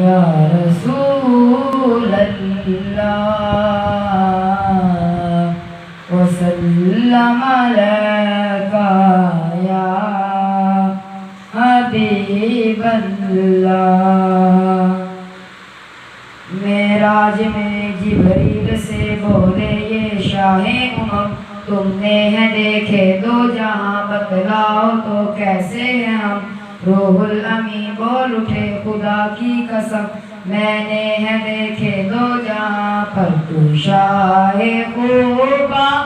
یا رسول اللہ وسلم علیکہ یا حبیب اللہ۔ معراج میں جبریل سے بولے یہ شاہ امم تم نے ہے دیکھے دو جہاں بتلاؤ تو کیسے ہیں ہم؟ روح الامین بول اٹھے خدا کی قسم میں نے ہے دیکھے دو جہاں پر تو شاہ خوباں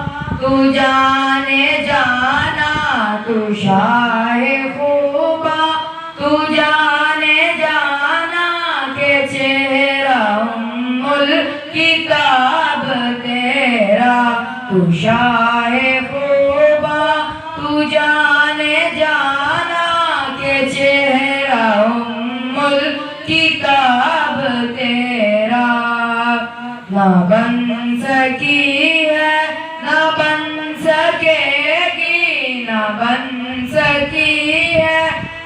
تو جانے جانا تو شاہ خوباں تو جانے جانا کہ چہرہ ام الکتاب تیرا تو شاہ خوباں تو جانے جانا کہ چہرہ ام الکتاب تیرا نہ بن سکی ہے نہ بن سکے گی نہ بن سکی ہے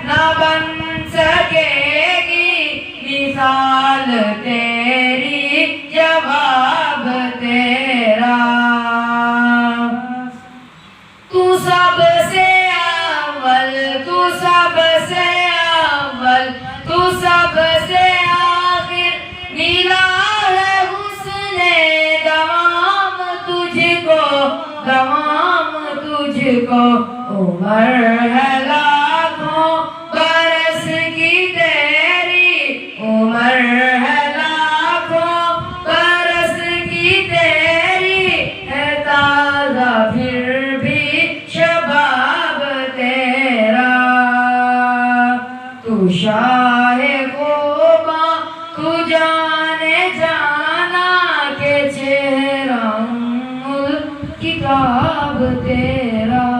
نہ بن سکے گی مثال تیری جواب تیرا تو سب سے اول تو سب سے اول تو سب سے آخر ملا ہے حسن دوام تجھ کو دوام تجھ کو عمر ہے لاکھوں برس کی تیری عمر ہے لاکھوں برس کی تیری ہے تازہ پھر بھی شباب تیرا تو شاہ خوباں تو جانے جانا کہ چہرہ ام الکتاب تیرا۔